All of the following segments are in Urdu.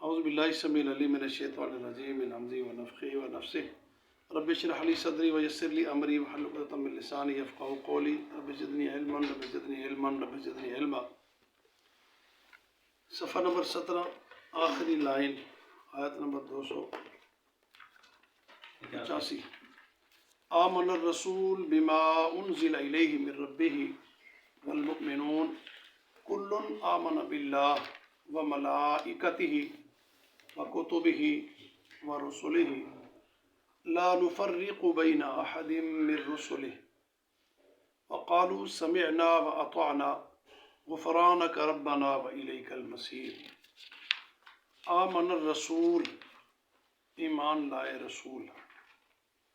اعوذ باللہ السمیع العلیم من الشیطان الرجیم من حمزہ ونفخہ ونفثہ رب اشرح لی صدری ویسر لی امری واحلل عقدۃ من لسانی یفقہوا قولی رب زدنی علما رب زدنی علما رب زدنی علما۔ صفحہ نمبر 17 آخری لائن آیت نمبر 285۔ آمن الرسول بما انزل الیہ من ربہ والمؤمنون کل آمن باللہ وملائکتہ وکتبہ ورسلہ لا نفرق بین احد من رسلہ وقالوا سمعنا واطعنا غفرانک ربنا والیک المصیر۔ آمن الرسول، ایمان لائے رسول۔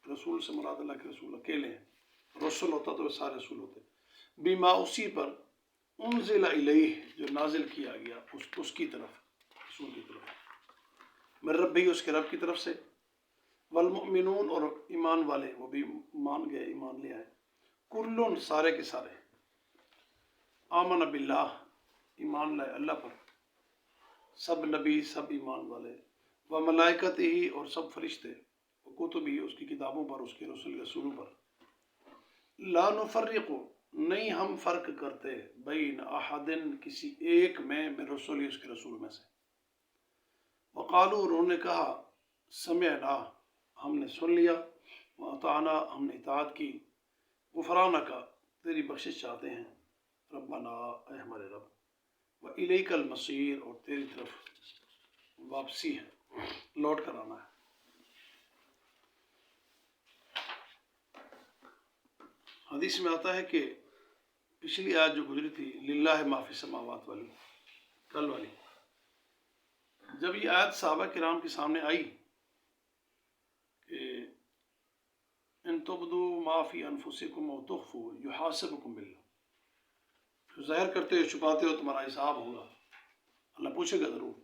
رسول سے مراد اللہ کے رسول اکیلے ہیں، رسول ہوتا تو سارے رسول ہوتے۔ بما، اسی پر، انزل الیہ، جو نازل کیا گیا اس کی طرف، رسول کی طرف، من ربی، اس کے رب کی طرف سے، والمؤمنون، اور ایمان والے وہ بھی مان گئے، ایمان لے آئے، کلن، سارے کے سارے، آمن باللہ، ایمان لائے اللہ پر، سب نبی، سب ایمان والے، وملائکتہ، اور سب فرشتے، وکتبہ، اس کی کتابوں پر، اس کے رسولوں پر، لا نفرق، نہیں ہم فرق کرتے، بین احد، کسی ایک میں، من رسولی، اس کے رسول میں سے، وقالو، انہوں نے کہا، سمعنا، ہم نے سن لیا، واطعنا، ہم نے اطاعت کی، غفرانک، تیری بخشش چاہتے ہیں، ربنا، اے ہمارے رب، والیک المصیر، اور تیری طرف واپسی ہے، لوٹ کر آنا ہے۔ حدیث میں آتا ہے کہ پچھلی آیت جو گزری تھی، للہ ما فی السماوات والی، کل والی، جب یہ آیت صحابہ کرام کے سامنے آئی کہ ان تبدوا ما فی انفسکم او تخفوا یحاسبکم باللہ، جو ظاہر کرتے ہو چھپاتے ہو تمہارا حساب ہوگا، اللہ پوچھے گا ضرور۔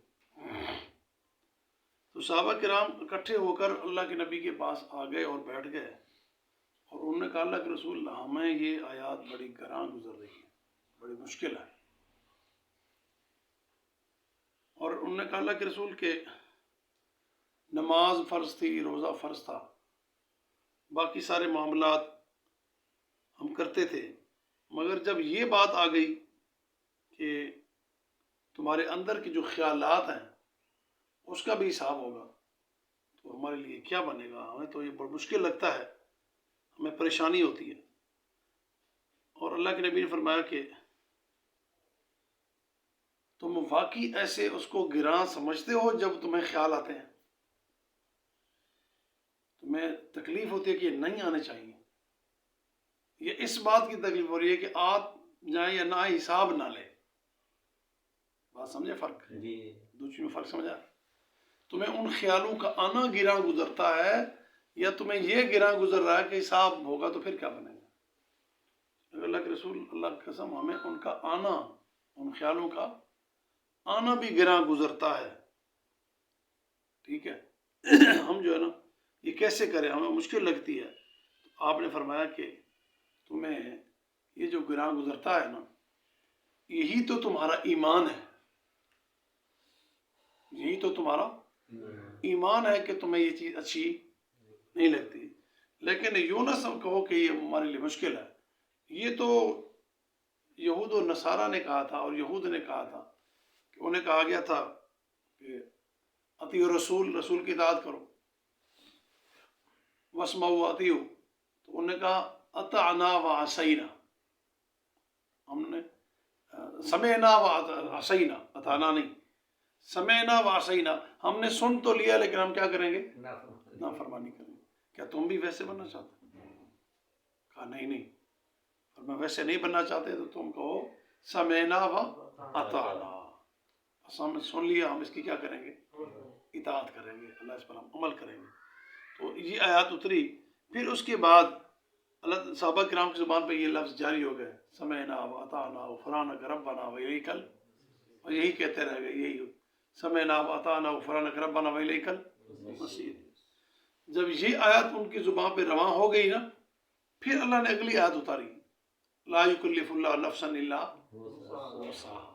تو صحابہ کرام اکٹھے ہو کر اللہ کے نبی کے پاس آ گئے اور بیٹھ گئے، اور انہوں نے کہا، اللہ کے رسول، ہمیں یہ آیات بڑی گراں گزر رہی ہے، بڑی مشکل ہے۔ اور انہوں نے کہا، اللہ کے رسول، کہ نماز فرض تھی، روزہ فرض تھا، باقی سارے معاملات ہم کرتے تھے، مگر جب یہ بات آ گئی کہ تمہارے اندر کے جو خیالات ہیں اس کا بھی حساب ہوگا، تو ہمارے لیے کیا بنے گا؟ ہمیں تو یہ بڑا مشکل لگتا ہے، ہمیں پریشانی ہوتی ہے۔ اور اللہ کے نبی نے فرمایا کہ تم واقعی ایسے اس کو گراں سمجھتے ہو جب تمہیں خیال آتے ہیں؟ تمہیں تکلیف ہوتی ہے کہ یہ نہیں آنے چاہیے، یہ اس بات کی تکلیف ہو رہی ہے کہ آ جائیں یا نہ، حساب نہ لے؟ بات سمجھے فرق؟ جی، دو چیزوں میں فرق سمجھا؟ تمہیں ان خیالوں کا آنا گراں گزرتا ہے، یا تمہیں یہ گراں گزر رہا ہے کہ حساب ہوگا تو پھر کیا بنے گا؟ اللہ کے رسول، اللہ کی قسم، ہمیں ان کا آنا، ان خیالوں کا آنا بھی گراں گزرتا ہے، ٹھیک ہے؟ ہم جو ہے نا، یہ کیسے کریں، ہمیں مشکل لگتی ہے۔ آپ نے فرمایا کہ تمہیں یہ جو گراں گزرتا ہے نا، یہی تو تمہارا ایمان ہے، یہی تو تمہارا ایمان ہے کہ تمہیں یہ چیز اچھی نہیں لگتی۔ لیکن یوں نہ سب کہو کہ یہ ہمارے لیے مشکل ہے، یہ تو یہود و نصارہ نے کہا تھا، اور یہود نے کہا تھا کہ انہیں کہا گیا تھا کہ اطیعوا الرسول، رسول کی اطاعت کرو، واسمعوا واطیعوا، تو انہوں نے کہا اطعنا وعصینا، ہم نے سمعنا وعصینا، اطعنا نہیں، سمعنا وعصینا، ہم نے سن تو لیا لیکن ہم کیا کریں گے؟ نافرمانی کریں گے۔ کیا تم بھی ویسے بننا چاہتے ہو؟ کہا نہیں، اور میں ویسے نہیں بننا چاہتے تو تم کہو سمعنا واطعنا، ہم نے سن لیا، ہم اس کی کیا کریں گے؟ اطاعت کریں گے، اللہ اس پر ہم عمل کریں گے۔ تو یہ آیات اتری، پھر اس کے بعد اللہ صحابہ کرام کی زبان پہ یہ لفظ جاری ہو گئے، سمعنا واطعنا غفرانک ربنا والیک، اور یہی کہتے رہ گئے، یہی سمعنا واطعنا غفرانک ربنا والیک المصیر۔ جب یہ آیات ان کی زبان پہ رواں ہو گئی نا، پھر اللہ نے اگلی آیت اتاری، لا یکلف اللہ نفسا الا وسعہا،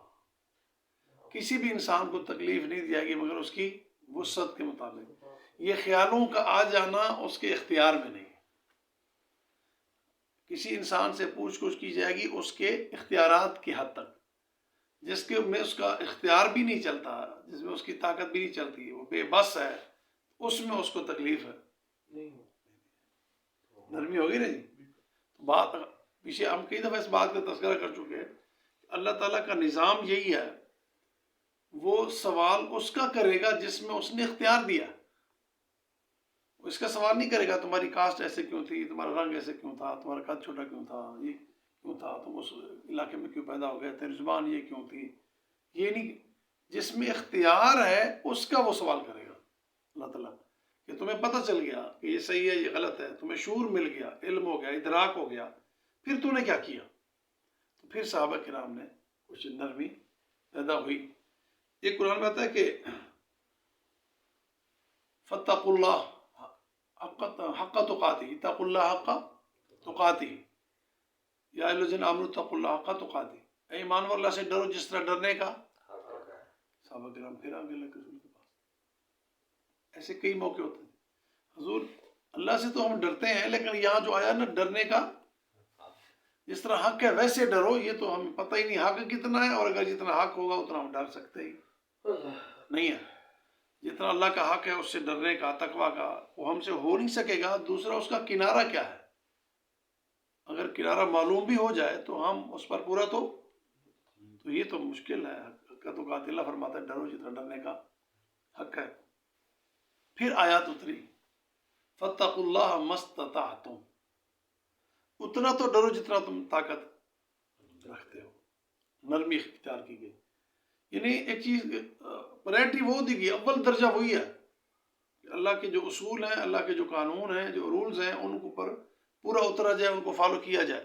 کسی بھی انسان کو تکلیف نہیں دی جائے گی مگر اس کی وسعت کے مطابق. یہ خیالوں کا آ جانا اس کے اختیار میں نہیں ہے. کسی انسان سے پوچھ گچھ کی جائے گی اس کے اختیارات کی حد تک، جس کے میں اس کا اختیار بھی نہیں چلتا، جس میں اس کی طاقت بھی نہیں چلتی، وہ بے بس ہے، اس میں اس کو تکلیف ہے. نرمی ہوگی نا جی. بات پیچھے ہم کئی دفعہ اس بات کا تذکرہ کر چکے ہیں. اللہ تعالیٰ کا نظام یہی ہے، وہ سوال اس کا کرے گا جس میں اس نے اختیار دیا. اس کا سوال نہیں کرے گا تمہاری کاسٹ ایسے کیوں تھی، تمہارا رنگ ایسے کیوں تھا، تمہارا قد چھوٹا کیوں تھا، یہ کیوں تھا، تم اس علاقے میں کیوں پیدا ہو گئے، تیری زبان یہ کیوں تھی. یہ نہیں، جس میں اختیار ہے اس کا وہ سوال کرے گا اللہ تعالیٰ. کہ تمہیں پتہ چل گیا کہ یہ صحیح ہے یہ غلط ہے، تمہیں شعور مل گیا، علم ہو گیا، ادراک ہو گیا، پھر تو نے کیا کیا. تو پھر صحابہ کرام نے کچھ نرمی پیدا ہوئی. یہ قرآن میں آتا ہے کہ فاتقوا اللہ حق تقاتہ، اتقوا اللہ حق تقاتہ یا ایھا الذین آمنوا اتقوا اللہ حق تقاتہ. اے ایمان والو اللہ سے ڈرو جس طرح ڈرنے کا. صحابہ کرام پھر آگے اللہ کے رسول کے پاس. ایسے کئی موقع ہوتے ہیں حضور اللہ سے تو ہم ڈرتے ہیں، لیکن یہاں جو آیا نا ڈرنے کا، جس طرح حق ہے ویسے ڈرو. یہ تو ہمیں پتہ ہی نہیں حق کتنا ہے، اور اگر جتنا حق ہوگا اتنا ہم ڈر سکتے ہی نہیں ہے. جتنا اللہ کا حق ہے اس سے ڈرنے کا، تقویٰ کا، وہ ہم سے ہو نہیں سکے گا. دوسرا اس کا کنارہ کیا ہے. اگر کنارہ معلوم بھی ہو جائے تو ہم اس پر پورا تو یہ تو مشکل ہے. حق تو قاتل اللہ فرماتا ہے ڈرو جتنا ڈرنے کا حق ہے. پھر آیات اتری فاتقوا اللہ ما استطعتم، اتنا تو ڈرو جتنا تم طاقت رکھتے ہو. نرمی اختیار کی گئی. یعنی ایک چیز پرائرٹی وہ دی گئی، اول درجہ وہی ہے کہ اللہ کے جو اصول ہیں، اللہ کے جو قانون ہیں، جو رولز ہیں، ان کو پر پورا اترا جائے، ان کو فالو کیا جائے.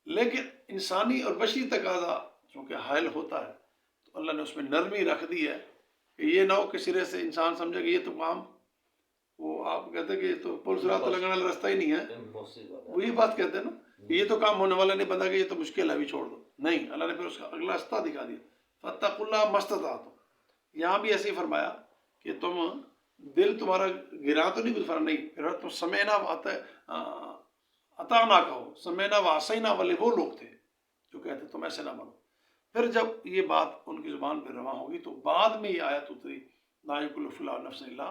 لیکن انسانی اور بشری تقاضا چونکہ حائل ہوتا ہے تو اللہ نے اس میں نرمی رکھ دی ہے کہ یہ نہ ہو کہ سرے سے انسان سمجھے کہ یہ تو کام، وہ آپ کہتے ہیں کہ یہ تو پل صراط لگانے والا راستہ ہی نہیں ہے، وہی بات کہتے ہیں نا، یہ تو کام ہونے والا نہیں بندہ کہ یہ تو مشکل ہے ابھی چھوڑ دو. نہیں، اللہ نے پھر اس کا اگلا راستہ دکھا دیا. فاتقوا اللہ ما استطعتم. یہاں بھی ایسے ہی فرمایا کہ تم دل تمہارا گرا تو نہیں، کچھ فرق نہیں. پھر تم سمعنا اطعنا کہو، سمعنا وعصینا والے وہ لوگ تھے جو کہتے تم ایسے نہ بنو. پھر جب یہ بات ان کی زبان پہ رواں ہوگی تو بعد میں یہ آیت اتری لا یکلف اللہ نفسا الا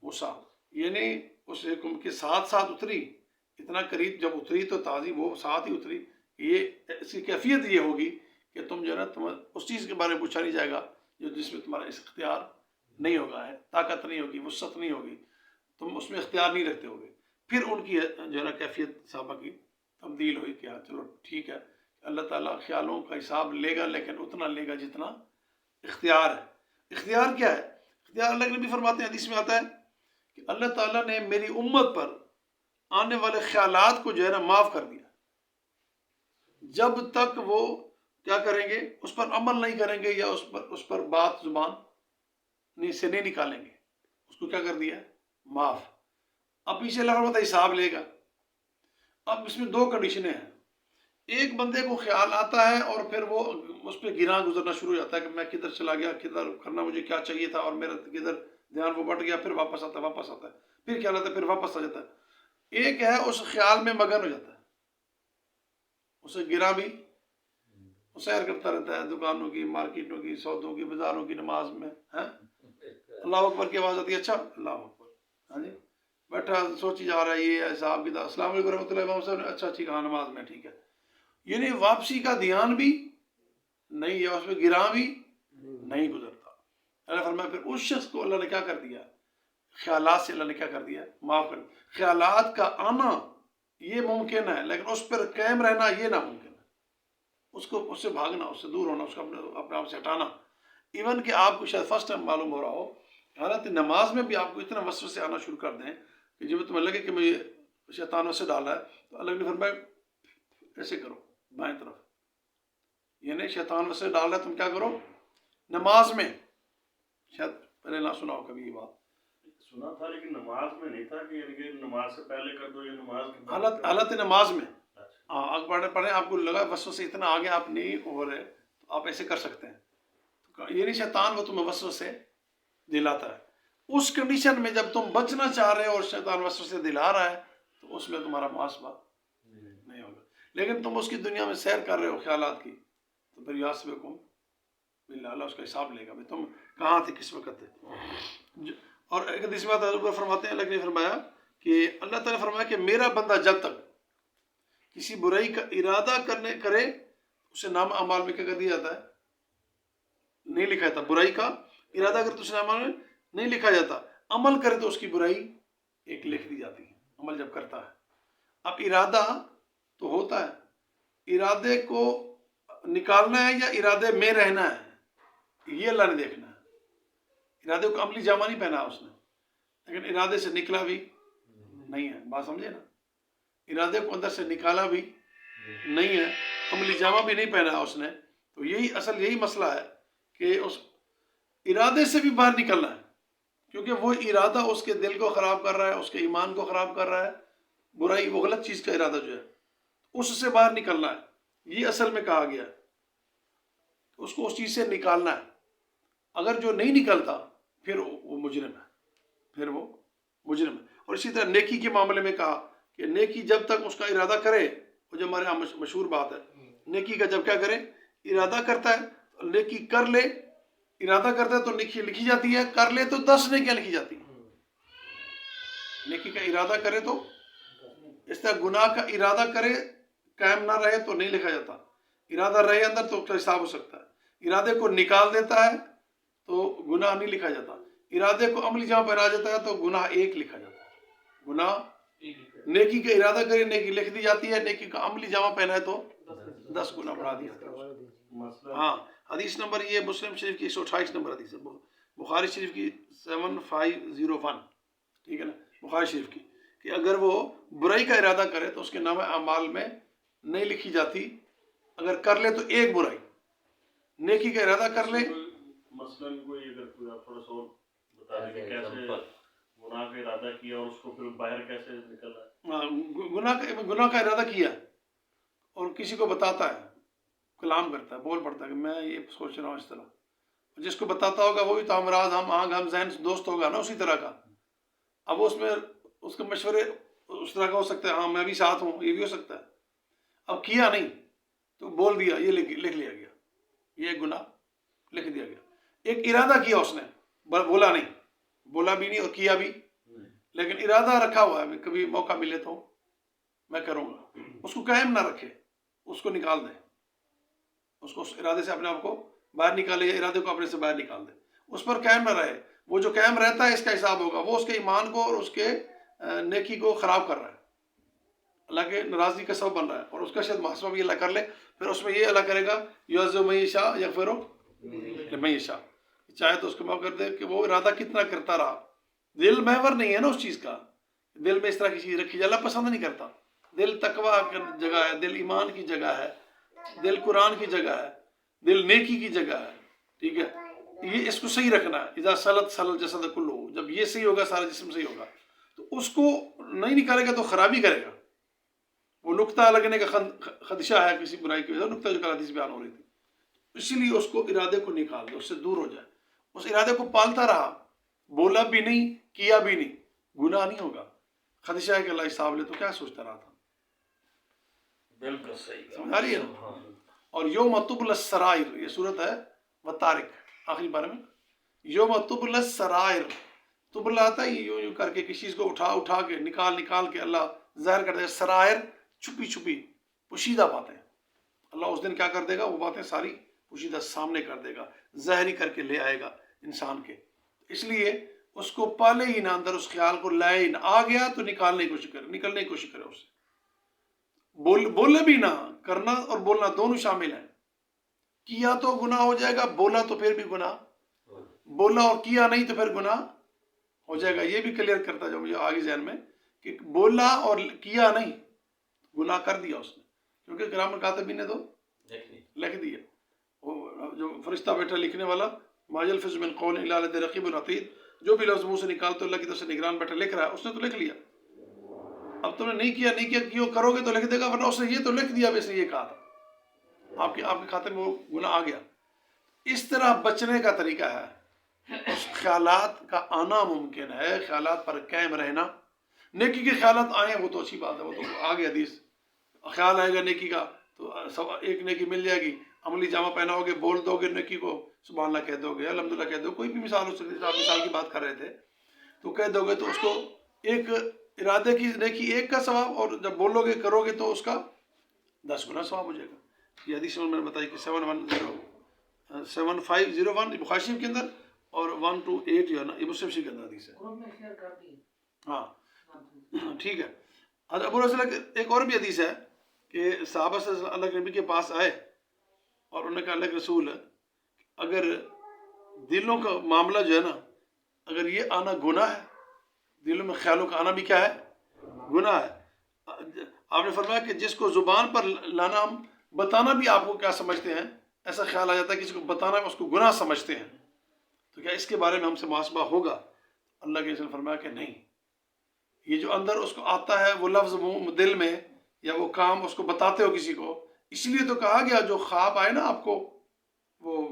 وسعہا. یعنی اس حکم کے ساتھ ساتھ اتری، اتنا قریب جب اتری تو تازی وہ ساتھ ہی اتری. یہ اس کی کیفیت یہ ہوگی کہ تم جو ہے نا تم اس چیز کے بارے میں پوچھا نہیں جائے گا جس میں تمہارا اختیار نہیں ہوگا، ہے طاقت نہیں ہوگی، وسعت نہیں ہوگی، تم اس میں اختیار نہیں رکھتے ہوگے. پھر ان کی جو ہے نا کیفیت صحابہ کی تبدیل ہوئی کہ چلو ٹھیک ہے اللہ تعالیٰ خیالوں کا حساب لے گا، لیکن اتنا لے گا جتنا اختیار ہے. اختیار کیا ہے؟ اختیار اللہ کے نبی فرماتے ہیں، حدیث میں آتا ہے کہ اللہ تعالیٰ نے میری امت پر آنے والے خیالات کو جو ہے نا معاف کر دیا. جب تک وہ کیا کریں گے، اس پر عمل نہیں کریں گے یا اس پر بات زبان سے نہیں نکالیں گے، اس کو کیا کر دیا؟ معاف. اب پیچھے اللہ فرماتا ہے حساب لے گا. اب اس میں دو کنڈیشنیں ہیں. ایک بندے کو خیال آتا ہے اور پھر وہ اس پہ گراں گزرنا شروع ہو جاتا ہے کہ میں کدھر چلا گیا، کدھر کرنا مجھے کیا چاہیے تھا، اور میرا کدھر دھیان وہ بٹ گیا، پھر واپس آتا ہے، پھر خیال آتا ہے، پھر واپس آ جاتا ہے. ایک ہے اس خیال میں مگن ہو جاتا ہے، اسے گرا بھی سیر کرتا رہتا ہے، دکانوں کی، مارکیٹوں کی، سودوں کی، بازاروں کی، نماز میں اللہ اکبر کی آواز آتی ہے، اچھا اللہ اکبر، ہاں جی بیٹھا سوچی جا رہا ہے یہ صاحب کی السلام علیکم رحمۃ اللہ امام صاحب نے، اچھا ٹھیک ہے نماز میں ٹھیک ہے. یعنی واپسی کا دھیان بھی نہیں ہے، اس میں گراں بھی نہیں گزرتا. اللہ فرمایا پھر اس شخص کو اللہ نے کیا کر دیا، خیالات سے اللہ نے کیا کر دیا، معاف کر دیا. خیالات کا آنا یہ ممکن ہے، لیکن اس پر قائم رہنا یہ ناممکن ہے. اس سے بھاگنا، اس سے دور ہونا، اس کو اپنے آپ سے ہٹانا. ایون کہ آپ کو شاید فرسٹ ٹائم معلوم ہو رہا ہو، حالانکہ نماز میں بھی آپ کو اتنا وسوسے آنا شروع کر دیں کہ جب تمہیں لگے کہ مجھے شیطان وسوسے ڈال رہا ہے تو اللہ نے فرمایا ایسے کرو بائیں طرف. یعنی شیطان وسوسے ڈال رہا ہے، تم کیا کرو نماز میں. شاید پہلے نہ سنا ہو کبھی یہ بات، سنا تھا لیکن نماز میں نہیں تھا کہ یعنی کہ نماز سے پہلے کر دو یا نماز کے بعد. حالت نماز میں آپ پڑھیں آپ کو لگا وسوسے اتنا آگے آپ نہیں ہو رہے تو آپ ایسے کر سکتے ہیں. یہ نہیں شیطان وہ تمہیں وسوسے دلاتا ہے. اس کنڈیشن میں جب تم بچنا چاہ رہے ہو اور شیطان وسوسے دلا رہا ہے تو اس میں تمہارا محاسبہ نہیں ہوگا. لیکن تم اس کی دنیا میں سیر کر رہے ہو خیالات کی تو پھر یحاسبکم باللہ، اللہ اس کا حساب لے گا بھائی تم کہاں تھے، کس وقت تھے. اور ایک حدیث میں حضور فرماتے ہیں، اللہ نے فرمایا کہ اللہ تعالیٰ نے فرمایا کہ میرا بندہ جب تک کسی برائی کا ارادہ کرے اسے نام اعمال میں کیا کر دیا جاتا ہے، نہیں لکھا جاتا. برائی کا ارادہ کرے تو اسے نام اعمال میں نہیں لکھا جاتا. عمل کرے تو اس کی برائی ایک لکھ دی جاتی ہے، عمل جب کرتا ہے. اب ارادہ تو ہوتا ہے، ارادے کو نکالنا ہے یا ارادے میں رہنا ہے یہ اللہ نے دیکھنا ہے. ارادے کو عملی جامہ نہیں پہنا اس نے، لیکن ارادے سے نکلا بھی نہیں ہے. بات سمجھے نا، ارادے کو اندر سے نکالا بھی نہیں ہے، عملی جامہ بھی نہیں پہنا اس نے. تو یہی مسئلہ ہے کہ اس ارادے سے بھی باہر نکلنا ہے، کیونکہ وہ ارادہ اس کے دل کو خراب کر رہا ہے، اس کے ایمان کو خراب کر رہا ہے. برائی وہ غلط چیز کا ارادہ جو ہے اس سے باہر نکلنا ہے. یہ اصل میں کہا گیا ہے، اس کو اس چیز سے نکالنا ہے. اگر جو نہیں نکلتا پھر وہ مجرم ہے، اور اسی طرح نیکی کے معاملے میں کہا کہ نیکی جب تک اس کا ارادہ کرے، وہ جو ہمارے یہاں مشہور بات ہے، نیکی کا جب کیا کرے ارادہ کرتا ہے، نیکی کر لے، ارادہ کرتا ہے تو نیکی لکھی جاتی ہے، کر لے تو 10 نیکیاں لکھی جاتی ہیں. نیکی کا ارادہ کرے تو، اس طرح گناہ کا ارادہ کرے قائم نہ رہے تو نہیں لکھا جاتا. ارادہ رہے اندر تو حساب ہو سکتا ہے. ارادے کو نکال دیتا ہے تو گناہ نہیں لکھا جاتا. ارادے کو عملی جامہ پہنا جاتا ہے تو گناہ ایک لکھا جاتا ہے. گناہ نیکی کا ارادہ کرے نیکی لکھ دی جاتی ہے، نیکی کا عملی جامہ پہنا ہے تو 10 گناہ بڑھا دیا جاتا ہے. ہاں، حدیث نمبر یہ مسلم شریف کی 128 نمبر حدیث ہے، بخاری شریف کی 7501، ٹھیک ہے نا، بخاری شریف کی، کہ اگر وہ برائی کا ارادہ کرے تو اس کے نام اعمال میں نہیں لکھی جاتی. اگر کر لے تو ایک برائی، نیکی کا ارادہ کر لے. مثلاً کوئی اگر کوئی آپ تھوڑا سا بتا دیں کہ کیسے گناہ کا ارادہ کیا اور اس کو پھر باہر کیسے نکلنا ہے. گناہ کا ارادہ کیا اور کسی کو بتاتا ہے، کلام کرتا ہے، بول پڑتا ہے کہ میں یہ سوچ رہا ہوں اس طرح. جس کو بتاتا ہوگا وہ بھی تو ہمراز ہم ذہن دوست ہوگا نا اسی طرح کا. اب اس میں اس کے مشورے اس طرح کا ہو سکتا ہے، ہاں میں بھی ساتھ ہوں، یہ بھی ہو سکتا ہے. اب کیا نہیں تو بول دیا، یہ لکھ لیا گیا، یہ گناہ لکھ دیا گیا. ایک ارادہ کیا اس نے، بولا نہیں، بولا بھی نہیں اور کیا بھی، لیکن ارادہ رکھا ہوا ہے کبھی موقع ملے تو میں کروں گا. اس کو قائم نہ رکھے، اس کو نکال دے، اس کو اس ارادے سے اپنے آپ کو باہر نکالے یا ارادے کو اپنے سے باہر نکال دے. اس پر قائم نہ رہے. وہ جو قائم رہتا ہے اس کا حساب ہوگا. وہ اس کے ایمان کو اور اس کے نیکی کو خراب کر رہا ہے، اللہ کے ناراضگی کا سبب بن رہا ہے، اور اس کا شاید محاسبہ بھی اللہ کر لے. پھر اس میں یہ اللہ کرے گا یعذب من یشاء یغفر لمن یشاء، چاہے تو اس کو معاف کر دے کہ وہ ارادہ کتنا کرتا رہا. دل محور نہیں ہے نا اس چیز کا، دل میں اس طرح کی چیز رکھی جائے، اللہ پسند نہیں کرتا. دل تقویٰ کی جگہ ہے، دل ایمان کی جگہ ہے، دل قرآن کی جگہ ہے، دل نیکی کی جگہ ہے. ٹھیک ہے، یہ اس کو صحیح رکھنا ہے. اذا سلط سلط جسد کلہ، جب یہ صحیح ہوگا سارا جسم صحیح ہوگا. تو اس کو نہیں نکالے گا تو خرابی کرے گا. وہ نقطہ لگنے کا خدشہ ہے کسی برائی کی وجہ، نقطہ جو کل حدیث بیان ہو رہی تھی. اسی لیے اس کو ارادے کو نکال دے، اس سے دور ہو جائے. اس ارادے کو پالتا رہا، بولا بھی نہیں، کیا بھی نہیں، گناہ نہیں ہوگا. خدشہ ہے کہ اللہ حساب لے تو کیا سوچتا رہا تھا. بالکل صحیح سمجھ آ رہی ہے نا. اور یوم تبلی السرائر، یہ صورت ہے وطارق آخری بارے میں. یوم تبلی السرائر، تبلا آتا ہے یوں یوں کر کے کسی چیز کو اٹھا کے نکال کے اللہ ظاہر کر دے. سرائر چھپی پوشیدہ باتیں. اللہ اس دن کیا کر دے گا، وہ باتیں ساری پوشیدہ سامنے کر دے گا، ظاہری کر کے لے آئے گا انسان کے. اس لیے اس کو پالے ہی نہ اندر، اس خیال کو لائے ہی نہ. آ گیا تو نکلنے کی کوشش کرے اس سے. بولے بھی نہ، کرنا اور بولنا دونوں شامل ہیں. کیا تو گناہ ہو جائے گا، بولا تو پھر بھی گناہ، بولا اور کیا نہیں تو پھر گناہ ہو جائے گا. یہ بھی کلیئر کرتا جاؤں مجھے آگے ذہن میں کہ بولا اور کیا نہیں، گناہ کر دیا اس نے، کیونکہ کرام الکاتبین نے تو لکھ دیا. وہ جو فرشتہ بیٹھا لکھنے والا، ما یلفظ من قول الا لدیہ رقیب عتید، جو بھی لفظ منہ سے نکالتے اللہ کی طرف سے نگران بیٹھا لکھ رہا ہے، اس نے تو لکھ لیا. اب تم نے نہیں کیا کیوں کرو گے تو لکھ دے گا، ورنہ اس نے یہ تو لکھ دیا، اس نے یہ کہا تھا، آپ کے کھاتے میں وہ گناہ آ گیا. اس طرح بچنے کا طریقہ ہے. اس خیالات کا آنا ممکن ہے، خیالات پر قائم رہنا. نیکی کے خیالات آئیں وہ تو اچھی بات ہے، وہ تو آگے حدیث. خیال آئے گا نیکی کا تو ایک نیکی مل جائے گی. عملی جامہ پہناؤ گے، بول دو گے نیکی کو، سبحان اللہ کہہ دو گے، الحمدللہ کہہ دو، کوئی بھی مثال ہو سکتی ہے. آپ مثال کی بات کر رہے تھے تو کہہ دو گے تو اس کو ایک ارادے کی نیکی ایک کا ثواب، اور جب بولو گے کرو گے تو اس کا 10 گنا ثواب ہو جائے گا. یہ حدیث میں نے بتائی کہ 7501 بخاری شریف کے اندر اور 128 جو ہے نا یہ مسلم شریف کے اندر حدیث ہے. ہاں ٹھیک ہے. حضرت ابو ہریرہ کی ایک اور بھی حدیث ہے کہ صحابہ سے اللہ کے نبی کے پاس آئے اور انہوں نے کہا اللہ کے رسول اگر دلوں کا معاملہ جو ہے نا، اگر یہ آنا گناہ ہے، دلوں میں خیالوں کا آنا بھی کیا ہے، گناہ ہے. آپ نے فرمایا کہ جس کو زبان پر لانا، ہم بتانا بھی آپ کو کیا سمجھتے ہیں، ایسا خیال آ جاتا ہے کسی کو بتانا اس کو گناہ سمجھتے ہیں، تو کیا اس کے بارے میں ہم سے محاسبہ ہوگا؟ اللہ کے رسول نے فرمایا کہ نہیں. یہ جو اندر اس کو آتا ہے وہ لفظ دل میں یا وہ کام اس کو بتاتے ہو کسی کو، اس لیے تو کہا گیا جو خواب آئے نا آپ کو وہ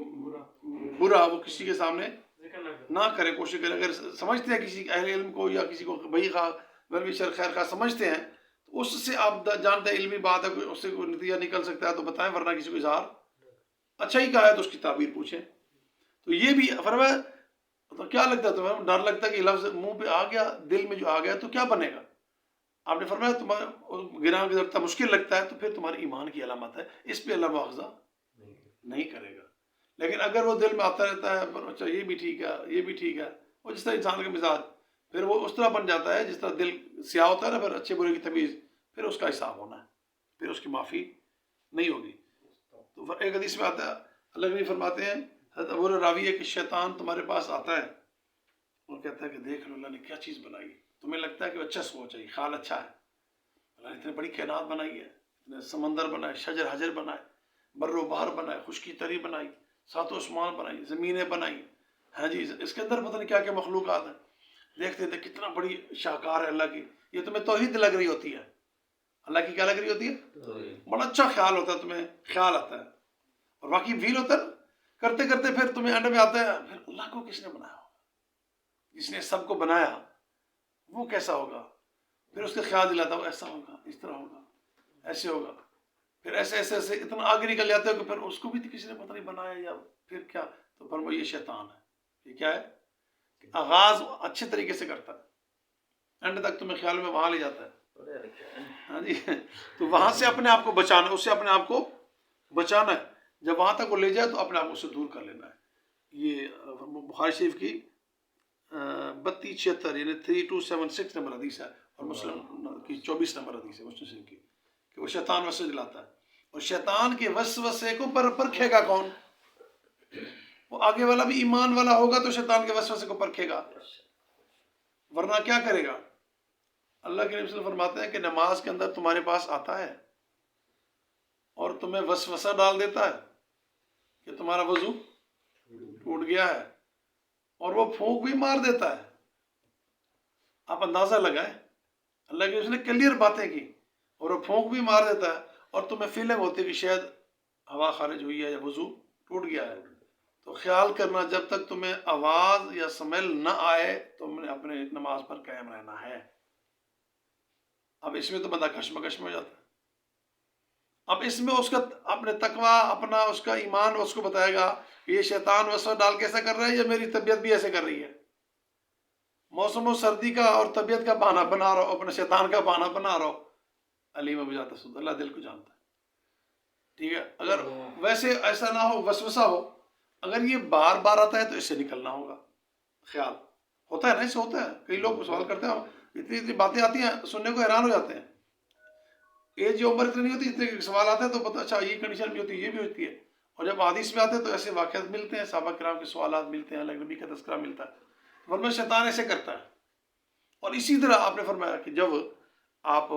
برا وہ کسی کے سامنے نہ کرے، کوشش کرے. اگر سمجھتے ہیں کسی اہل علم کو یا کسی کو بھئی خواہ ولی شر خیر خواہ سمجھتے ہیں تو اس سے آپ جانتے ہیں علمی بات ہے، اس سے کوئی نتیجہ نکل سکتا ہے تو بتائیں، ورنہ کسی کو اظہار اچھا ہی کہا ہے تو اس کی تعبیر پوچھیں. تو یہ بھی فرمایا. تو کیا لگتا ہے تمہیں؟ ڈر لگتا ہے کہ لفظ منہ پہ آ گیا، دل میں جو آ گیا تو کیا بنے گا؟ آپ نے فرمایا تمہارا گناہ گزرتا مشکل لگتا ہے تو پھر تمہاری ایمان کی علامت ہے، اس پہ اللہ مؤاخذہ نہیں کرے گا. لیکن اگر وہ دل میں آتا رہتا ہے اچھا یہ بھی ٹھیک ہے، یہ بھی ٹھیک ہے، وہ جس طرح انسان کا مزاج پھر وہ اس طرح بن جاتا ہے جس طرح دل سیاہ ہوتا ہے نا، پھر اچھے برے کی تمیز، پھر اس کا حساب ہونا ہے، پھر اس کی معافی نہیں ہوگی. تو ایک حدیث میں آتا ہے اللہ کے نبی فرماتے ہیں، حضرت ابو ہریرہ راوی ہے کہ شیطان تمہارے پاس آتا ہے اور کہتا ہے کہ دیکھ لو اللہ نے کیا چیز بنائی ہے. تمہیں لگتا ہے کہ اچھا سوچ ہے، خیال اچھا ہے، اللہ نے اتنی بڑی کائنات بنائی ہے، اتنے سمندر بنائے، شجر حجر بنائے، بر و بحر بنائے، خشکی تری بنائی، 7 آسمان بنائی، زمینیں بنائی، ہاں جی اس کے اندر پتہ نہیں کیا کیا مخلوقات ہیں. دیکھتے تھے کتنا بڑی شاہکار ہے اللہ کی. یہ تمہیں توحید لگ رہی ہوتی ہے، اللہ کی کیا لگ رہی ہوتی ہے؟ بڑا اچھا خیال ہوتا ہے، تمہیں خیال آتا ہے اور واقعی فیل ہوتا ہے. کرتے کرتے پھر تمہیں اینڈ میں آتا ہے پھر اللہ کو کس نے بنایا ہوگا؟ جس نے سب کو بنایا وہ کیسا ہوگا؟ پھر اس کا خیال دلاتا ہے ایسا ہوگا، اس طرح ہوگا، ایسے ہوگا. پھر ایسے ایسے ایسے اتنا آگے نکل جاتے ہو کہ پھر اس کو بھی کسی نے پتہ نہیں بنایا یا پھر کیا. تو فرمایا یہ شیطان ہے. یہ کیا ہے؟ کہ آغاز اچھے طریقے سے کرتا ہے، اینڈ تک تمہیں خیال میں وہاں لے جاتا ہے. ہاں جی تو وہاں سے اپنے آپ کو بچانا، اس سے اپنے آپ کو بچانا ہے. جب وہاں تک وہ لے جائے تو اپنے آپ کو اس سے دور کر لینا ہے. یہ بخاری شریف کی 3276 یعنی 3276 نمبر حدیث ہے، اور مسلم کی 24 نمبر حدیث ہے مسلم شریف کی، کہ وہ شیطان وسوسے دلاتا ہے. اور شیطان کے وسوسے کو پرکھے گا کون؟ وہ آگے والا بھی ایمان والا ہوگا تو شیطان کے وسوسے کو پرکھے گا، ورنہ کیا کرے گا؟ اللہ کے نبی صلی اللہ علیہ وسلم فرماتے ہیں کہ نماز کے اندر تمہارے پاس آتا ہے اور تمہیں وسوسہ ڈال دیتا ہے کہ تمہارا وضو ٹوٹ گیا ہے، اور وہ پھونک بھی مار دیتا ہے. آپ اندازہ لگائیں، اللہ کے اس نے کلیئر باتیں کی اور وہ پھونک بھی مار دیتا ہے اور تمہیں فیلنگ ہوتی ہے کہ شاید ہوا خارج ہوئی ہے یا وضو ٹوٹ گیا ہے. تو خیال کرنا جب تک تمہیں آواز یا سمیل نہ آئے تم نے اپنے نماز پر قائم رہنا ہے. اب اس میں تو بندہ کشمکش میں ہو جاتا ہے. اب اس میں اس کا اپنے تقوی، اپنا اس کا ایمان اس کو بتائے گا کہ یہ شیطان وسوسہ ڈال کے ایسا کر رہا ہے یا میری طبیعت بھی ایسے کر رہی ہے. موسم و سردی کا اور طبیعت کا بہانہ بنا رہا ہو، اپنے شیطان کا بہانہ بنا رہا ہو. علیم اب جاتا سود، اللہ دل کو جانتا ہے. ٹھیک ہے، اگر ویسے ایسا نہ ہو، وسوسہ ہو، اگر یہ بار بار آتا ہے تو اس سے نکلنا ہوگا. خیال ہوتا ہے نا، اس سے ہوتا ہے. کئی لوگ سوال کرتے ہیں، اتنی اتنی باتیں آتی ہیں سننے کو حیران ہو جاتے ہیں. ایج یا عمر اتنی نہیں ہوتی، اتنے سوال آتے ہیں تو پتہ اچھا یہ کنڈیشن بھی ہوتی ہے، یہ بھی ہوتی ہے. اور جب حدیث میں آتے ہیں تو ایسے واقعات ملتے ہیں، صحابہ کرام کے سوالات ملتے ہیں، اللہ کے نبی کا تذکرہ ملتا ہے. ورنہ شیطان ایسے کرتا ہے. اور اسی طرح آپ نے فرمایا کہ جب آپ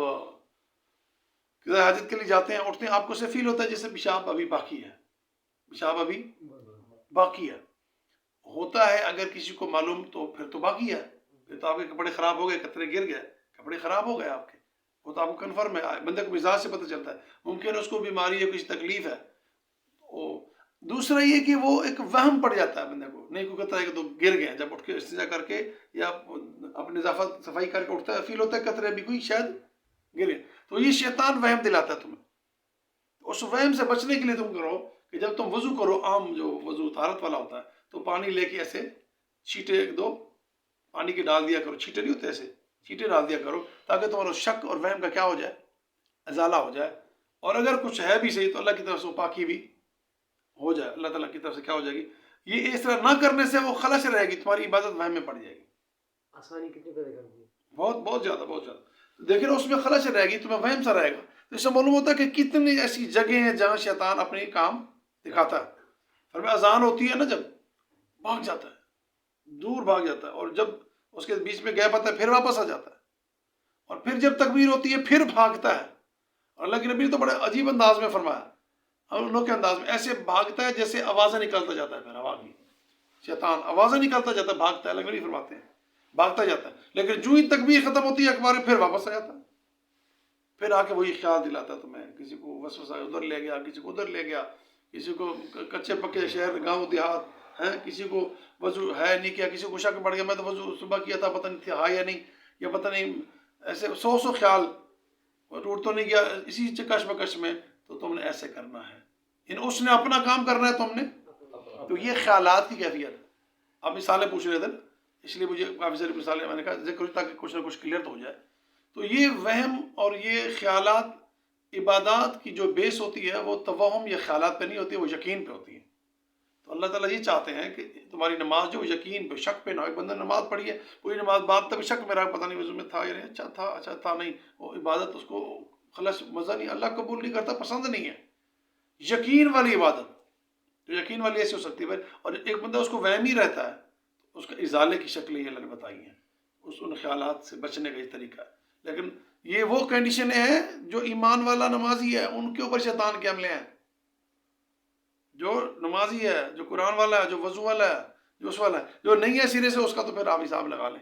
حاجت کے لیے جاتے ہیں، اٹھتے ہیں، آپ کو سے فیل ہوتا ہے جیسے پیشاب ابھی باقی ہے، پیشاب ابھی باقی ہے. ہوتا ہے اگر کسی کو معلوم تو پھر تو باقی ہے، پھر تو آپ کے کپڑے خراب ہو گئے، قطرے گر گئے، کپڑے خراب ہو گئے آپ کے، وہ تو آپ کو کنفرم ہے. بندے کو مزاج سے پتہ چلتا ہے. ممکن ہے اس کو بیماری ہے، کچھ تکلیف ہے. دوسرا یہ کہ وہ ایک وہم پڑ جاتا ہے بندے کو، نہیں کوئی کہتا ہے کہ تو گر گئے، جب اٹھ کے استنجا کر کے یا اپنی اضافت صفائی کر کے اٹھتا ہے فیل ہوتا ہے قطرے بھی کوئی شاید گر گئے، تو یہ شیطان وہم دلاتا ہے تمہیں. اس وہم سے بچنے کے لیے تم کرو کہ جب تم وضو کرو، عام جو وضو طہارت والا ہوتا ہے، تو پانی لے کے ایسے چھینٹے ایک دو پانی کے ڈال دیا کرو، چھینٹے نہیں ہوتے ایسے چھینٹے ڈال دیا کرو، تاکہ تمہارا شک اور وہم کا کیا ہو جائے، ازالہ ہو جائے. اور اگر کچھ ہے بھی صحیح تو اللہ کی طرف سے وہ پاکی بھی ہو جائے، اللہ تعالیٰ کی طرف سے کیا ہو جائے گی. یہ اس طرح نہ کرنے سے وہ خلش رہے گی، تمہاری عبادت وہم میں پڑ جائے گی. آسانی کتنی پیدا کر دی، بہت زیادہ. لیکن اس میں خلش رہے گی، تمہیں وہم سا رہے گا. تو اس سے معلوم ہوتا ہے کہ کتنی ایسی جگہیں ہیں جہاں شیطان اپنے کام دکھاتا ہے. فرمایا اذان ہوتی ہے نا، جب بھاگ جاتا ہے، دور بھاگ جاتا ہے، اور جب اس کے بیچ میں گیپ آتا ہے پھر واپس آ جاتا ہے، اور پھر جب تکبیر ہوتی ہے پھر بھاگتا ہے. اور اللہ کے نبی نے تو بڑے عجیب انداز میں فرمایا، ہم لوگ کے انداز میں ایسے بھاگتا ہے جیسے آوازیں نکالتا جاتا ہے. پھر ہوا کی شیطان آوازیں نکالتا جاتا ہے، بھاگتا ہے. اللہ کے نبی فرماتے ہیں بھاگتا جاتا ہے، لیکن جو ہی تکبیر ختم ہوتی ہے اخبار پھر واپس آ جاتا ہے، پھر آ کے وہی خیال دلاتا ہے تمہیں. کسی کو وسوسہ ادھر لے گیا، کسی کو ادھر لے گیا، کسی کو کچے پکے شہر گاؤں دیہات ہیں، کسی کو وضو ہے نہیں کیا، کسی کو شک پڑ گیا میں تو وضو صبح کیا تھا پتہ نہیں تھا یا نہیں، یا پتہ نہیں، ایسے سو خیال ٹوٹ تو نہیں گیا اسی کش بکش میں. تو تم نے ایسے کرنا ہے، یعنی اس نے اپنا کام کرنا ہے، تم نے. تو یہ خیالات کی کیفیت ہے. آپ مثالیں پوچھ رہے تھے، اس لیے مجھے کافی ساری مثالیں میں نے کہا ذکر تاکہ کچھ نہ کچھ کلیئر تو ہو جائے. تو یہ وہم اور یہ خیالات عبادات کی جو بیس ہوتی ہے وہ توہم یا خیالات پہ نہیں ہوتی، وہ یقین پہ ہوتی ہے. تو اللہ تعالیٰ یہ چاہتے ہیں کہ تمہاری نماز جو یقین پہ، شک پہ نہ ہو. ایک بندہ نماز پڑھی ہے، پوری نماز بعد تک شک میں رہا، پتہ نہیں وضو میں تھا یا نہیں، اچھا تھا نہیں، وہ عبادت اس کو خلص مزہ نہیں، اللہ قبول نہیں کرتا، پسند نہیں ہے. یقین والی عبادت تو یقین والی ایسی ہو سکتی ہے. اور ایک بندہ اس کو وہم ہی رہتا ہے، اس کا ازالے کی شکلیں یہ اللہ نے بتائی ہیں، ان خیالات سے بچنے کا یہ طریقہ ہے. لیکن یہ وہ کنڈیشنیں ہیں جو ایمان والا نمازی ہے ان کے اوپر شیطان کے حملے ہیں. جو نمازی ہے، جو قرآن والا ہے، جو وضو والا ہے، جو اس والا ہے، جو نہیں ہے سرے سے، اس کا تو پھر آپ حساب لگا لیں.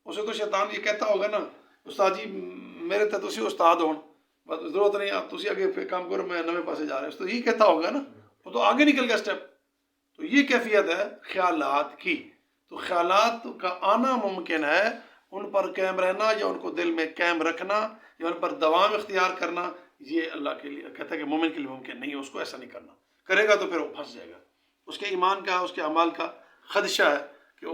اسے تو شیطان یہ کہتا ہوگا نا، استاد جی میرے تے تسی استاد ہون، ضرورت نہیں آپ تسی آگے پھر کام کرو، میں نویں پاسے جا رہا ہوں، تو یہ کہتا ہوگا نا، وہ تو آگے نکل گیا اسٹیپ. تو یہ کیفیت ہے خیالات کی. تو خیالات کا آنا ممکن ہے، ان پر قائم رہنا یا ان کو دل میں قائم رکھنا یا ان پر دوام اختیار کرنا، یہ اللہ کے لیے کہتا ہے کہ مومن کے لیے ممکن نہیں ہے. اس کو ایسا نہیں کرنا، کرے گا تو پھر وہ پھنس جائے گا. اس کے ایمان کا، اس کے اعمال کا خدشہ ہے کہ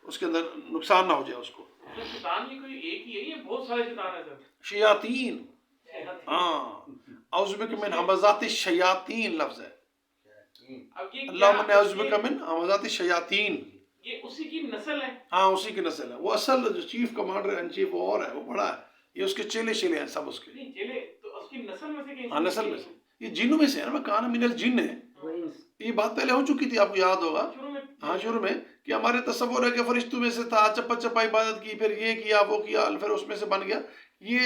اس کے اندر نقصان نہ ہو جائے اس کو. تو شیطان یہ کوئی ایک ہی ہے، یہ بہت سارے شیطان ہیں سر؟ شیاطین، ہاں، اعوذ بک من ہمزات الشیاطین لفظ ہے. اللہم انی اعوذ بک من ہمزات الشیاطین. یہ اسی کی نسل ہے؟ ہاں اسی کی نسل ہے. وہ اصل جو چیف کمانڈر ان چیف وہ اور ہے، وہ بڑا ہے. یہ اس کے چیلے ہیں سب اس کے. نہیں چیلے تو اس کی نسل میں سے کہیں؟ ہاں نسل میں سے، یہ جنوں میں سے ہے نا، کان من الجن ہے. یہ بات پہلے ہو چکی تھی، آپ کو یاد ہوگا شروع میں کہ ہمارے تصور ہے کہ فرشتوں میں سے تھا، چپا عبادت کی، پھر یہ کیا وہ کیا، پھر اس میں سے بن گیا. یہ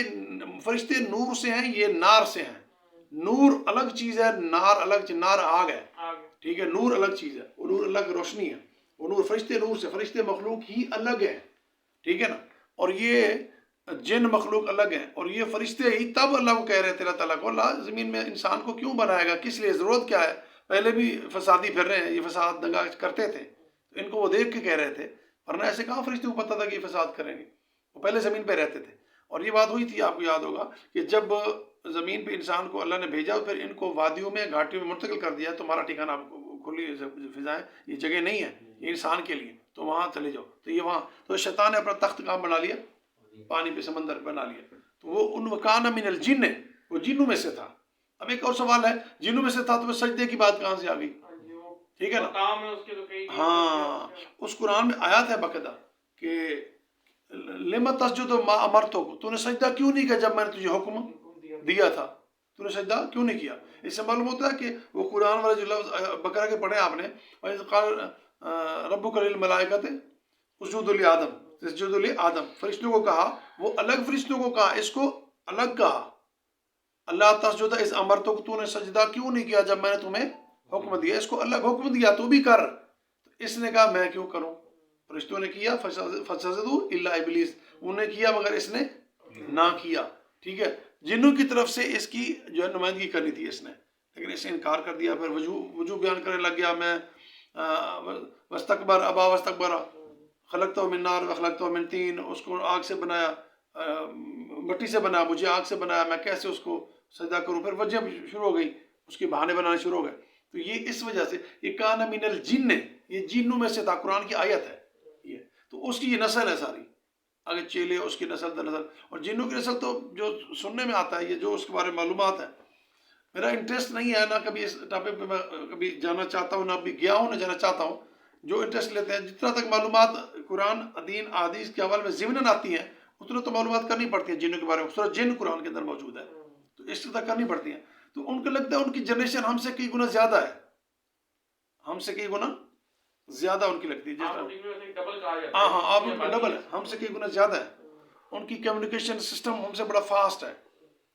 فرشتے نور سے ہیں، یہ نار سے ہیں. نور الگ چیز ہے، نار الگ چیز. نار آگ ہے، ٹھیک ہے، نور الگ چیز ہے، وہ نور الگ روشنی ہے. وہ نور فرشتے نور سے، فرشتے مخلوق ہی الگ ہیں، ٹھیک ہے نا. اور یہ جن مخلوق الگ ہیں. اور یہ فرشتے ہی تب اللہ کو کہہ رہے تھے، اللہ تعالیٰ کو، اللہ زمین میں انسان کو کیوں بنائے گا، کس لیے، ضرورت کیا ہے. پہلے بھی فسادی پھر رہے ہیں، یہ فساد دنگا کرتے تھے، ان کو وہ دیکھ کے کہہ رہے تھے، ورنہ ایسے کہاں فرشتے کو پتہ تھا کہ یہ فساد کریں گے. وہ پہلے زمین پہ رہتے تھے. اور یہ بات ہوئی تھی، آپ کو یاد ہوگا کہ جب زمین پہ انسان کو اللہ نے بھیجا، پھر ان کو وادیوں میں، گھاٹیوں میں منتقل کر دیا. تمہارا ٹھکانہ کھلی فضائیں، یہ جگہ نہیں ہے، یہ انسان کے لیے، تو وہاں چلے جاؤ. تو یہ وہاں، تو شیطان نے اپنا تخت کام بنا لیا، پانی پہ، سمندر بنا لیا. تو وہ ان وکان من الجن ہے، وہ جنوں میں سے تھا. اب ایک اور سوال ہے، جنوں میں سے تھا تو سجدے کی بات کہاں سے آ گئی؟ ٹھیک ہے نا. ہاں اس قرآن میں آیات ہے باقاعدہ کہ لما تسجد ما امرتک، تو نے سجدہ کیوں نہیں کیا جب میں نے تجھے حکم دیا تھا، تو نے سجدہ کیوں نہیں کیا. اس سے معلوم ہوتا ہے کہ وہ قرآن والے جو لفظ بقرہ کے پڑھے آپ نے، وَإِذْ قَالَ رَبُّكَ لِلْمَلَائِكَةِ اسْجُدُوا لِآدَمَ، اسجدوا لآدم، فرشتوں کو کہا، وہ الگ فرشتوں کو کہا، اس کو الگ کہا. اللہ تسجد اذ امرتک، تو نے سجدہ کیوں نہیں کیا جب میں نے تمہیں حکم دیا. اس کو الگ حکم دیا، تو بھی کر. اس نے کہا میں کیوں کروں. فرشتوں نے کیا، فسجدوا الا ابلیس، انہوں نے کیا مگر اس نے نہ کیا. ٹھیک ہے، جنوں کی طرف سے اس کی جو ہے نمائندگی کرنی تھی اس نے. لیکن اس نے انکار کر دیا. پھر وجوہ بیان کرنے لگ گیا. میں وستکبر ابا وستکبر خلقتہ من نار وخلقتہ من طین, اس کو آگ سے بنایا, مٹی سے بنایا, مجھے آگ سے بنایا, میں کیسے اس کو سجدہ کروں. پھر وجہ شروع ہو گئی, اس کے بہانے بنانے شروع ہو گئے. تو یہ اس وجہ سے یہ کان من الجن, یہ جنوں میں سے تھا, قرآن کی آیت ہے یہ. تو اس کی یہ نسل ہے ساری, آگے چیلے اس کی نسل در نسل. اور جنوں کی نسل تو جو سننے میں آتا ہے, یہ جو اس کے بارے میں معلومات ہے. میرا انٹرسٹ نہیں ہے, نہ کبھی اس ٹاپک پہ میں کبھی جانا چاہتا ہوں, نہ ابھی گیا ہوں, نہ جانا چاہتا ہوں. جو انٹرسٹ لیتے ہیں, جتنا تک معلومات قرآن دین احادیث کے حوالے میں ضمناً آتی ہیں, اتنا تو معلومات کرنی پڑتی ہیں جنوں کے بارے میں. سورہ جن قرآن کے اندر موجود ہے, تو اس طرح کرنی پڑتی ہیں. تو ان کو لگتا ہے ان کی جنریشن ہم سے کئی گنا زیادہ ہے, ہم سے کئی گنا زیادہ ان کی لگتی ہے. ہاں ہاں, آپ ان کا ڈبل ہے, ہم سے کئی گنا زیادہ ہے. ان کی کمیونیکیشن سسٹم ہم سے بڑا فاسٹ ہے,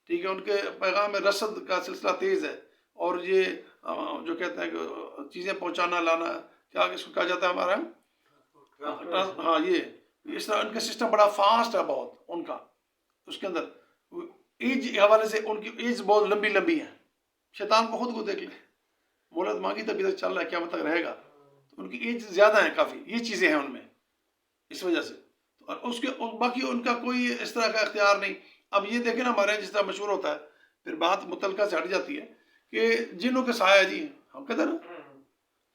ٹھیک ہے. ان کے پیغام میں رسد کا سلسلہ تیز ہے. اور یہ جو کہتے ہیں کہ چیزیں پہنچانا لانا, کیا اس کو کہا جاتا ہے ہمارا, ہاں, یہ اس طرح ان کا سسٹم بڑا فاسٹ ہے بہت ان کا. اس کے اندر ایج کے حوالے سے ان کی ایج بہت لمبی لمبی ہے. شیطان کو خود کو دیکھ لے, مہلت مانگی تب تک چل رہا ہے, کیا مطلب رہے گا. تو ان کی ایج زیادہ ہیں کافی, یہ چیزیں ہیں ان میں اس وجہ سے. اور اس کے باقی ان کا کوئی اس طرح کا اختیار نہیں. اب یہ دیکھیں نا, ہمارے یہاں جس طرح مشہور ہوتا ہے, پھر بات متعلقہ سے ہٹ جاتی ہے کہ جنوں کے سایہ جی, ہم کہتے ہیں نا.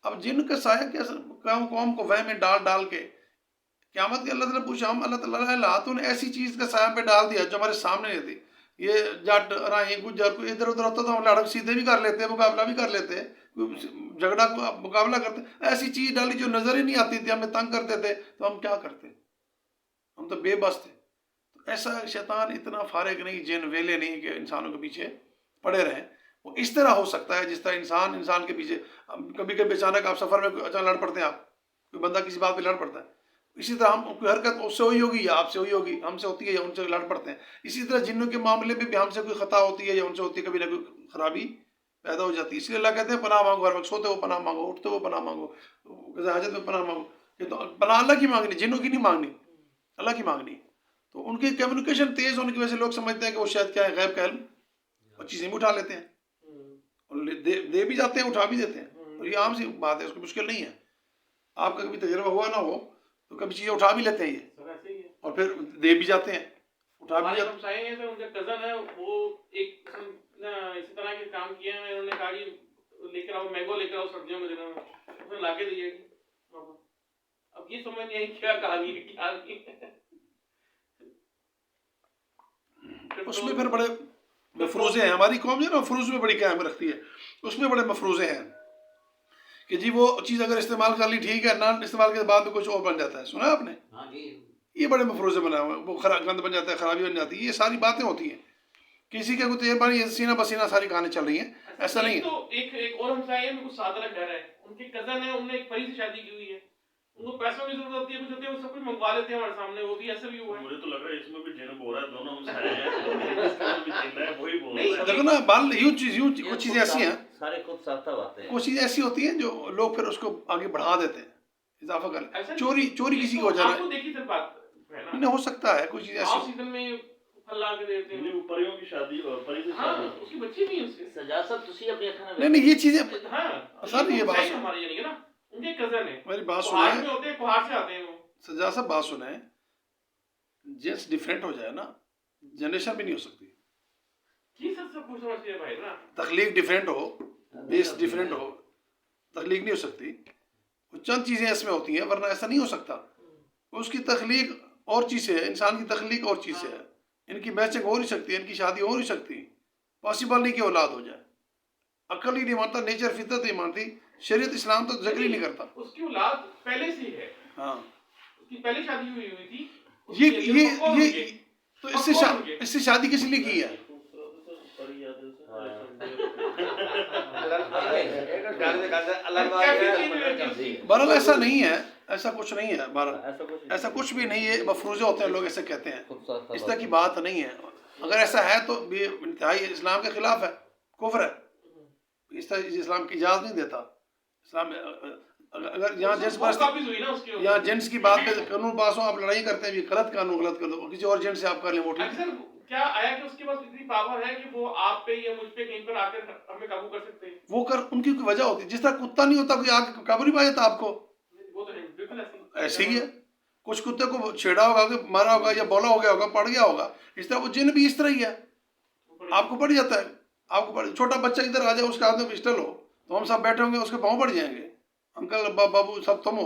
اب جن کا سایہ کیسے قوم کو وہم میں ڈال کے قیامت کے اللہ تعالیٰ پوچھا, ہم اللہ تعالیٰ تو نے ایسی چیز کا سایہ پہ ڈال دیا جو ہمارے سامنے نہیں تھی. یہ جٹ راہیں گجر کوئی ادھر ادھر ہوتا تو ہم لڑک سیدھے بھی کر لیتے, مقابلہ بھی کر لیتے, جھگڑا کو مقابلہ کرتے. ایسی چیز ڈالی جو نظر ہی نہیں آتی تھی, ہمیں تنگ کرتے تھے, تو ہم کیا کرتے, ہم تو بے بس تھے. تو ایسا شیطان اتنا فارغ نہیں, جن ویلے نہیں کہ انسانوں کے پیچھے پڑے رہیں. وہ اس طرح ہو سکتا ہے جس طرح انسان کے پیچھے کبھی کبھی اچانک آپ سفر میں اچانک لڑ پڑتے ہیں, آپ کوئی بندہ کسی بات پہ لڑ پڑتا ہے. اسی طرح ہم کوئی حرکت اس سے ہوئی ہوگی یا آپ سے ہوئی ہوگی, ہم سے ہوتی ہے یا ان سے لڑ پڑتے ہیں. اسی طرح جنوں کے معاملے میں بھی ہم سے کوئی خطا ہوتی ہے یا ان سے ہوتی ہے, کبھی نہ کوئی خرابی پیدا ہو جاتی ہے. اس لیے اللہ کہتے ہیں پناہ مانگو, ہر وقت سوتے ہو پناہ مانگو, اٹھتے ہو پناہ مانگو, حاجت میں پناہ مانگو. یہ تو پناہ اللہ کی مانگنی, جنوں کی نہیں مانگنی, اللہ کی مانگنی. تو ان کی کمیونیکیشن تیز ہونے کی وجہ سے لوگ سمجھتے ہیں کہ وہ شاید کیا ہے, غیب کا علم, اور چیزیں بھی اٹھا لیتے ہیں, اور دے بھی جاتے ہیں, اٹھا بھی دیتے ہیں. اور یہ عام سی بات ہے, اس کو مشکل نہیں ہے. آپ کا کبھی تجربہ ہوا نہ ہو تو کبھی چیزیں اٹھا بھی لیتے ہیں یہ, اور پھر دے بھی جاتے ہیں, اٹھا بھی جاتے ہیں. ان کا کزن ہے, وہ ایک اسی طرح کے کام کیے ہیں. انہوں نے کہا لے کر آؤ, مینگو لے کر آؤ سردیوں کے دنوں میں, اس نے لا کے دیا. اب یہ سمجھ نہیں آئی کیا کہانی ہے, کیا نہیں. اس میں پھر بڑے مفروضے ہیں. ہماری قوم جو ہے نا مفروض میں بڑی قائم رکھتی ہے. اس میں بڑے مفروضے ہیں کہ جی وہ چیز اگر استعمال کر لی ٹھیک ہے, نہ استعمال کے بعد میں کچھ اور بن جاتا ہے. سنا آپ نے, یہ بڑے مفروضے بنا ہوئے ہیں. وہ گند بن جاتا ہے, خرابی بن جاتی ہے. یہ ساری باتیں ہوتی ہیں. کسی کا کوئی تجربہ نہیں, سینہ بسینہ ساری کہانی چل رہی ہیں, ایسا نہیں ہے. تو ایک اور ہمسائے ہیں, کچھ سادہ گھر ہے, ان کے کزن ہے, انہوں نے ایک پری سے شادی کی ہوئی ہے. ان کو پیسوں کی ضرورت ہوتی ہے, کچھ ہوتی ہے, وہ سب کچھ منگوا لیتے ہیں ہمارے سامنے. وہ بھی ایسا بھی ہوا ہے. مجھے تو لگ رہا ہے اس میں بھی جن بول رہا ہے, دونوں ہمسائے ہیں, وہی بول رہا ہے. دیکھو نا بال, کچھ چیزیں ایسی ہیں, سارے خود ساختہ باتیں ہیں. کچھ چیزیں ایسی ہوتی ہیں جو لوگ پھر اس کو آگے بڑھا دیتے ہیں, اضافہ کر لیں. چوری کسی کی وجہ نہیں ہو سکتا ہے. کچھ چیز ایسی پریوں کی شادی اور پری سے شادی, اس کی بچی بھی ہے اس سے. سجاست تسی اپنی اکھاں نہیں نہیں, یہ چیزیں سر یہ بات ہماری یعنی کہ نا ان کے کزن ہیں, میری بات کوہاٹ سنیں, میں ہوتے ہیں, کوہاٹ سے آتے ہیں وہ. سجا صاحب بات سنیں, جنس ڈیفرنٹ ہو جائے نا, جنریشن بھی نہیں ہو سکتی. جی سر, سب پوچھنا چاہیے بھائی نا. تخلیق ڈیفرنٹ ہو, بیس ڈیفرنٹ ہو, تخلیق نہیں ہو سکتی. چند چیزیں اس میں ہوتی ہیں, ورنہ ایسا نہیں ہو سکتا. اس کی تخلیق اور چیز ہے, انسان کی تخلیق اور چیز ہے. ان کی میچنگ ہو نہیں سکتی, ان کی شادی ہو نہیں سکتی. پاسبل نہیں کہ اولاد ہو جائے. عقل ہی نہیں مانتا, نیچر فطرت نہیں مانتی, شریعت اسلام تو ذکر ہی نہیں کرتا. اس کی اولاد پہلے سے ہے. ہاں, اس کی پہلے شادی ہوئی تھی. یہ تو اس سے شادی کس لیے کی ہے؟ بہرحال ایسا نہیں ہے, ایسا کچھ نہیں ہے. بہرحال ایسا کچھ بھی نہیں ہے, مفروضے ہوتے ہیں, لوگ ایسے کہتے ہیں. اس طرح کی بات نہیں ہے. اگر ایسا ہے تو انتہائی اسلام کے خلاف ہے, کفر ہے. اس طرح اسلام کی اجازت نہیں دیتا. اسلام اگر یہاں جنس پرستی یا جنس کی بات پہ قانون پاس ہو, آپ لڑائی کرتے ہیں, غلط قانون غلط کر دو, کسی اور جنس سے آپ کر لیں وہ ٹھیک ہے. کیا آیا کہ اس کے پاس اتنی پاور ہے کہ وہ آپ پہ یا مجھ پہ کہیں پر آ کر ہمیں قابو کر سکتے ہیں؟ وہ ان کی کوئی وجہ ہوتی ہے، جس طرح کتا نہیں ہوتا کوئی آ کے قابو نہیں پا جاتا آپ کو، وہ تو ہے بالکل ایسے ہی ہے. کچھ کتے کو چھیڑا ہوگا کہ مارا ہوگا یا بولا ہو گیا ہوگا، پڑ گیا ہوگا، اس طرح وہ جن بھی اس طرح ہی ہے، آپ کو پڑ جاتا ہے. آپ کو چھوٹا بچہ ادھر آ جائے، اس کے ہاتھ میں پسٹل ہو تو ہم سب بیٹھے ہوں گے، اس کے پاؤں پڑ جائیں گے، انکل ابا بابو سب تم ہو